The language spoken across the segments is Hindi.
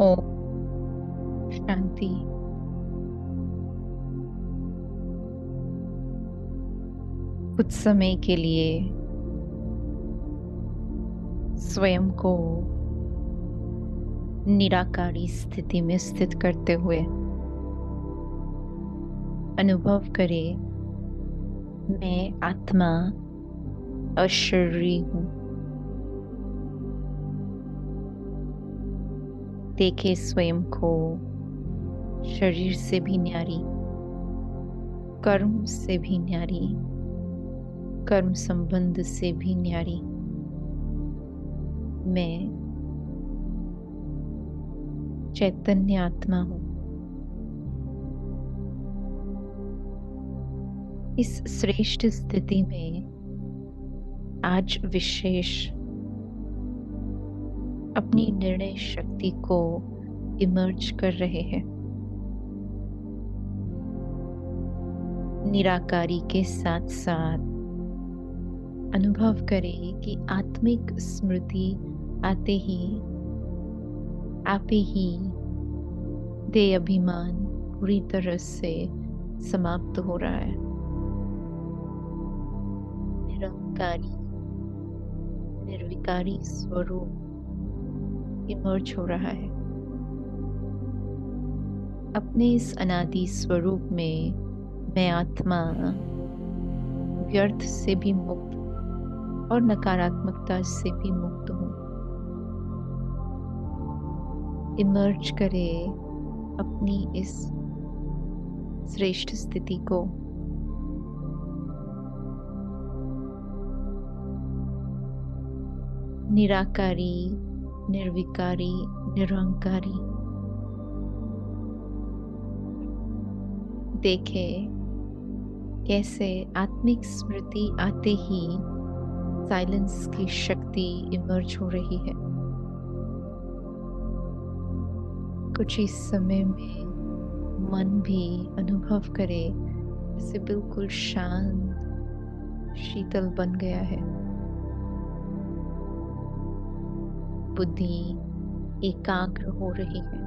ओम शांति। कुछ समय के लिए स्वयं को निराकारी स्थिति में स्थित करते हुए अनुभव करें, मैं आत्मा अशरीरी हूँ। देखे स्वयं को शरीर से भी न्यारी, कर्म से भी न्यारी, कर्म संबंध से भी न्यारी। मैं चैतन्य आत्मा हूँ। इस श्रेष्ठ स्थिति में आज विशेष अपनी निर्णय शक्ति को इमर्ज कर रहे हैं। निराकारी के साथ साथ अनुभव करें कि आत्मिक स्मृति आते ही आपे ही देह अभिमान पूरी तरह से समाप्त हो रहा है। निरंकारी निर्विकारी स्वरूप इमर्ज हो रहा है। अपने इस अनादि स्वरूप में मैं आत्मा व्यर्थ से भी मुक्त और नकारात्मकता से भी मुक्त हूँ। इमर्ज करे अपनी इस श्रेष्ठ स्थिति को। निराकारी, निर्विकारी, निरंकारी। देखे कैसे आत्मिक स्मृति आते ही साइलेंस की शक्ति इमर्ज हो रही है। कुछ इस समय में मन भी अनुभव करे जैसे बिल्कुल शांत शीतल बन गया है। बुद्धि एकाग्र हो रही है।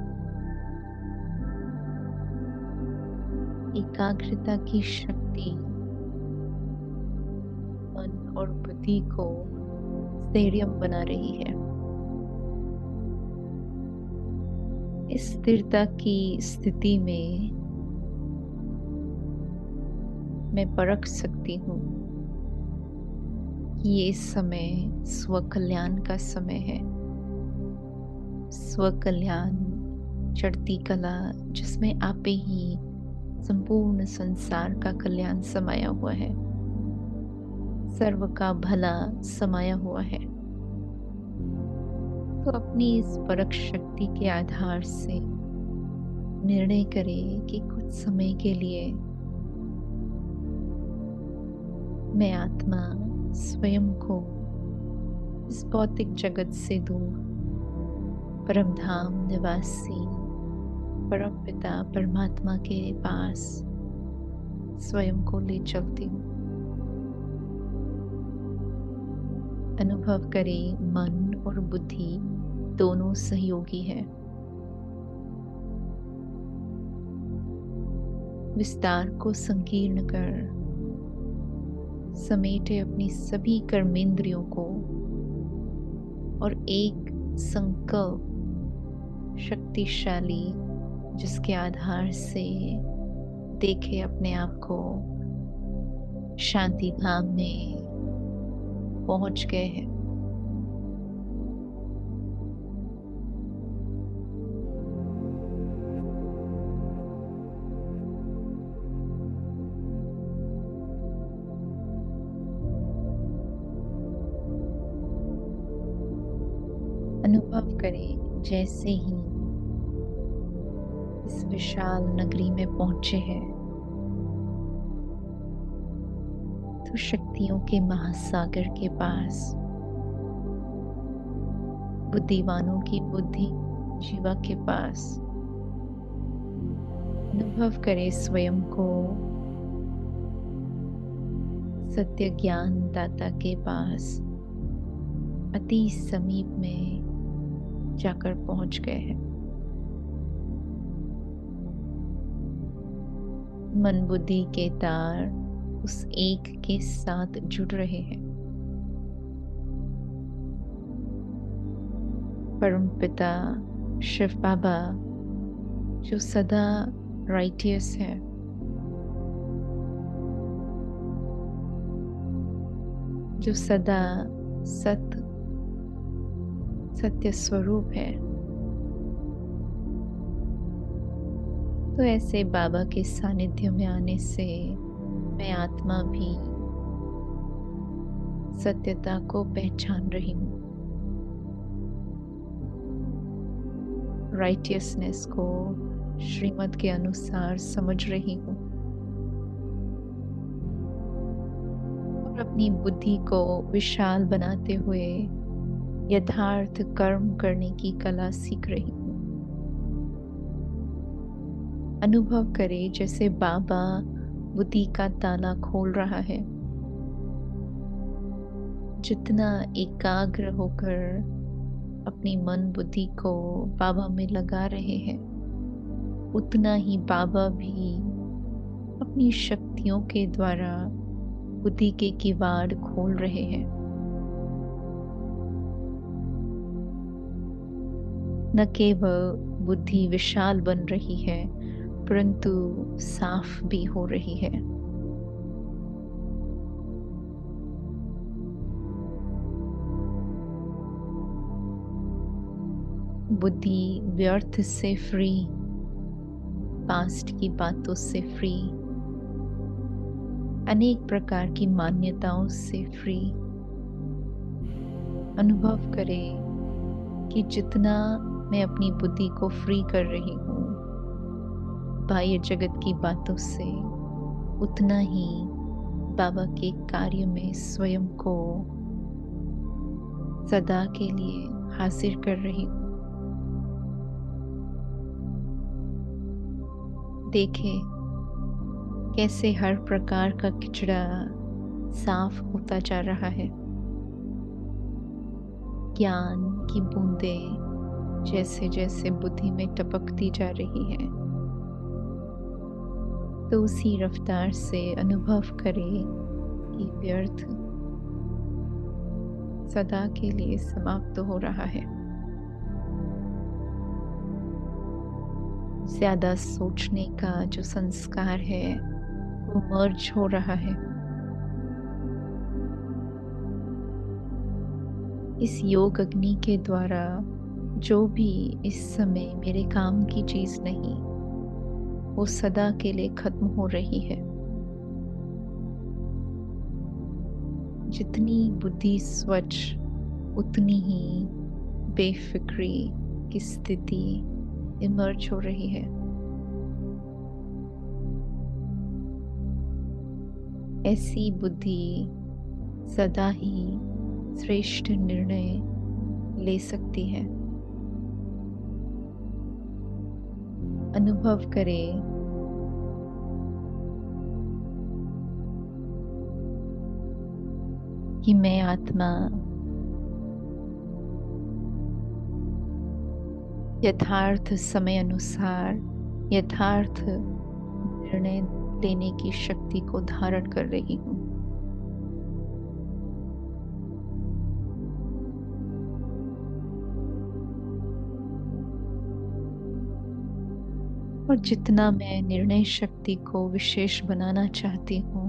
एकाग्रता की शक्ति मन और बुद्धि को स्थैर्य बना रही है। इस स्थिरता की स्थिति में मैं परख सकती हूँ कि ये समय स्व कल्याण का समय है। स्व कल्याण चढ़ती कला जिसमें आपे ही संपूर्ण संसार का कल्याण समाया हुआ है, सर्व का भला समाया हुआ है। तो अपनी इस परख शक्ति के आधार से निर्णय करें कि कुछ समय के लिए मैं आत्मा स्वयं को इस भौतिक जगत से दूर परम धाम निवासी परम पिता परमात्मा के पास स्वयं को ले चलती हूँ। अनुभव करें मन और बुद्धि दोनों सहयोगी है। विस्तार को संकीर्ण कर समेटे अपनी सभी कर्मेंद्रियों को और एक संकल्प शक्तिशाली जिसके आधार से देखे अपने आप को शांति धाम में पहुंच गए हैं। अनुभव करें जैसे ही इस विशाल नगरी में पहुंचे हैं तो शक्तियों के महासागर के पास बुद्धिमानों की बुद्धि जीवा के पास अनुभव करें स्वयं को सत्य ज्ञान दाता के पास अति समीप में जाकर पहुंच गए हैं। मन बुद्धि के तार उस एक के साथ जुड़ रहे हैं। परम पिता शिव बाबा जो सदा राइटियस है, जो सदा सत्य स्वरूप है, तो ऐसे बाबा के सानिध्य में आने से मैं आत्मा भी सत्यता को पहचान रही हूँ, राइटियसनेस को श्रीमत के अनुसार समझ रही हूँ और अपनी बुद्धि को विशाल बनाते हुए यथार्थ कर्म करने की कला सीख रही हूँ। अनुभव करे जैसे बाबा बुद्धि का ताला खोल रहा है। जितना एकाग्र होकर अपनी मन बुद्धि को बाबा में लगा रहे हैं, उतना ही बाबा भी अपनी शक्तियों के द्वारा बुद्धि के किवाड़ खोल रहे हैं। न केवल बुद्धि विशाल बन रही है, परंतु साफ भी हो रही है। बुद्धि व्यर्थ से फ्री, पास्ट की बातों से फ्री, अनेक प्रकार की मान्यताओं से फ्री। अनुभव करें कि जितना मैं अपनी बुद्धि को फ्री कर रही हूँ बाह्य जगत की बातों से, उतना ही बाबा के कार्य में स्वयं को सदा के लिए हासिल कर रही हूँ। देखें कैसे हर प्रकार का कचरा साफ होता जा रहा है। ज्ञान की बूंदें जैसे जैसे बुद्धि में टपकती जा रही है, तो उसी रफ्तार से अनुभव करें कि व्यर्थ सदा के लिए समाप्त हो रहा है। ज्यादा सोचने का जो संस्कार है वो मर्ज हो रहा है। इस योग अग्नि के द्वारा जो भी इस समय मेरे काम की चीज नहीं, वो सदा के लिए खत्म हो रही है। जितनी बुद्धि स्वच्छ, उतनी ही बेफिक्री की स्थिति इमर्ज हो रही है। ऐसी बुद्धि सदा ही श्रेष्ठ निर्णय ले सकती है। अनुभव करें कि मैं आत्मा यथार्थ समय अनुसार यथार्थ निर्णय लेने की शक्ति को धारण कर रही हूँ। और जितना मैं निर्णय शक्ति को विशेष बनाना चाहती हूँ,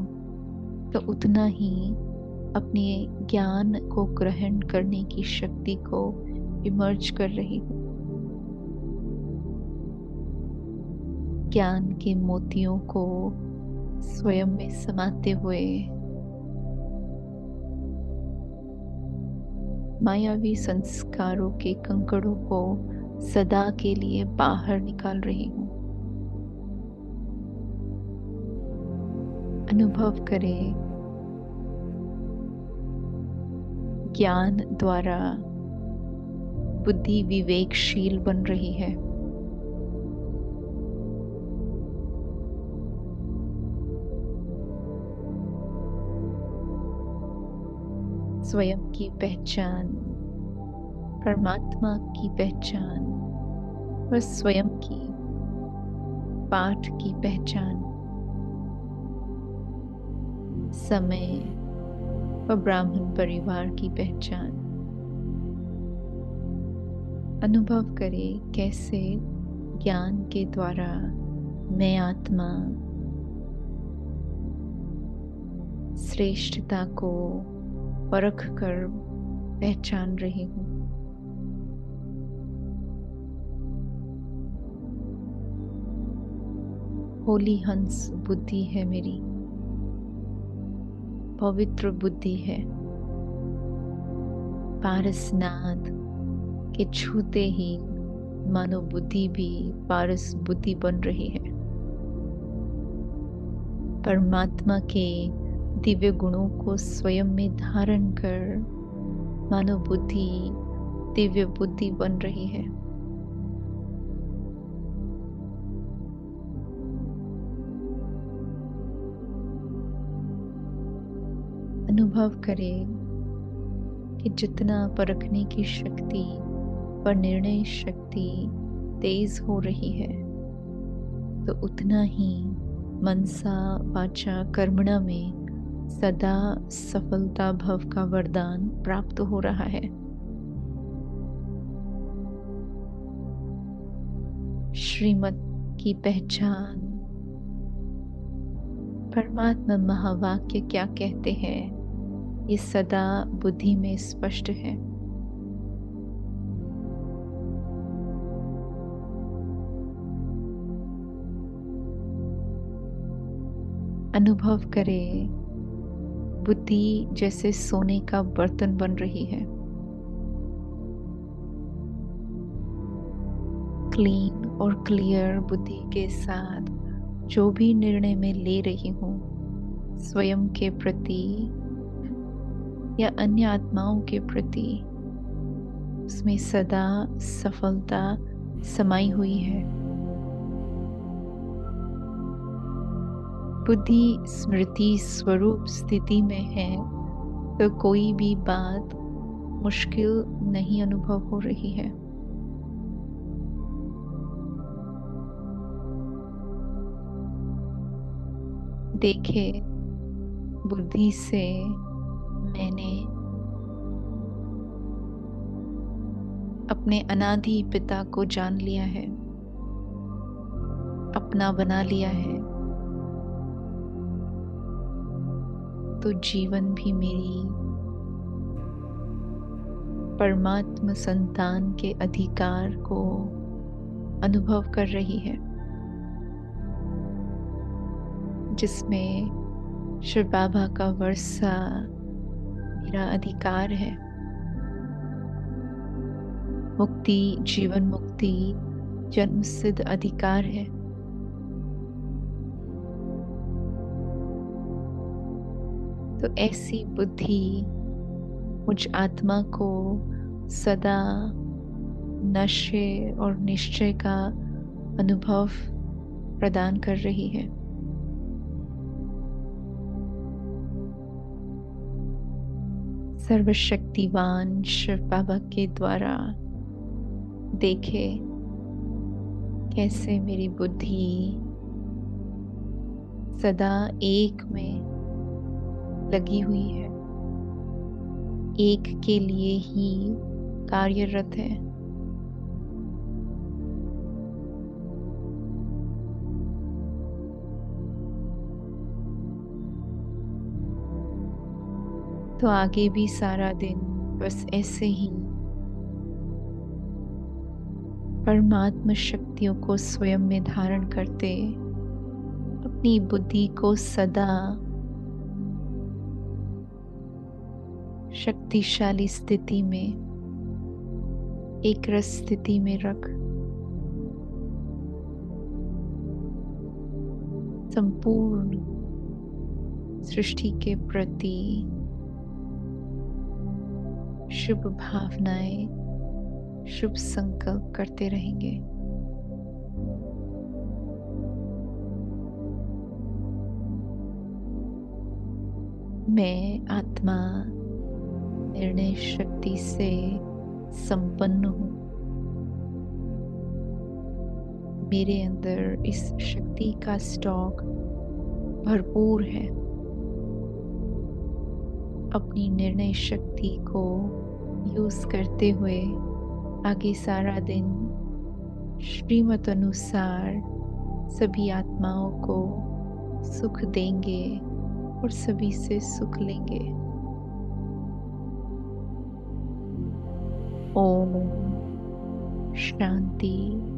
तो उतना ही अपने ज्ञान को ग्रहण करने की शक्ति को इमर्ज कर रही हूँ। ज्ञान के मोतियों को स्वयं में समाते हुए मायावी संस्कारों के कंकड़ों को सदा के लिए बाहर निकाल रही हूँ। अनुभव करें ज्ञान द्वारा बुद्धि विवेकशील बन रही है। स्वयं की पहचान, परमात्मा की पहचान और स्वयं की पाठ की पहचान समय व ब्राह्मण परिवार की पहचान। अनुभव करें कैसे ज्ञान के द्वारा मैं आत्मा श्रेष्ठता को परख कर पहचान रही हूँ। होली हंस बुद्धि है मेरी, पवित्र बुद्धि है। पारसनाथ के छूते ही मानो बुद्धि भी पारस बुद्धि बन रही है। परमात्मा के दिव्य गुणों को स्वयं में धारण कर मानो बुद्धि दिव्य बुद्धि बन रही है। अनुभव करें कि जितना परखने की शक्ति और निर्णय शक्ति तेज हो रही है, तो उतना ही मनसा वाचा कर्मणा में सदा सफलता भव का वरदान प्राप्त हो रहा है। श्रीमत की पहचान। परमात्मा महावाक्य क्या कहते हैं, ये सदा बुद्धि में स्पष्ट है। अनुभव करें बुद्धि जैसे सोने का बर्तन बन रही है। क्लीन और क्लियर बुद्धि के साथ जो भी निर्णय मैं ले रही हूँ, स्वयं के प्रति या अन्य आत्माओं के प्रति, उसमें सदा सफलता समाई हुई है। बुद्धि स्मृति स्वरूप स्थिति में है तो कोई भी बात मुश्किल नहीं अनुभव हो रही है। देखे बुद्धि से मैंने अपने अनादि पिता को जान लिया है, अपना बना लिया है, तो जीवन भी मेरी परमात्मा संतान के अधिकार को अनुभव कर रही है, जिसमें शिव बाबा का वर्षा मेरा अधिकार है। मुक्ति, जीवन मुक्ति जन्मसिद्ध अधिकार है। तो ऐसी बुद्धि मुझ आत्मा को सदा नशे और निश्चय का अनुभव प्रदान कर रही है। सर्वशक्तिवान शिव बाबा के द्वारा देखे कैसे मेरी बुद्धि सदा एक में लगी हुई है, एक के लिए ही कार्यरत है। तो आगे भी सारा दिन बस ऐसे ही परमात्मा शक्तियों को स्वयं में धारण करते अपनी बुद्धि को सदा शक्तिशाली स्थिति में, एक रस स्थिति में रख संपूर्ण सृष्टि के प्रति शुभ भावनाएं, शुभ संकल्प करते रहेंगे। मैं आत्मा निर्णय शक्ति से संपन्न हूँ। मेरे अंदर इस शक्ति का स्टॉक भरपूर है। अपनी निर्णय शक्ति को यूज़ करते हुए आगे सारा दिन श्रीमत अनुसार सभी आत्माओं को सुख देंगे और सभी से सुख लेंगे। ओम शांति।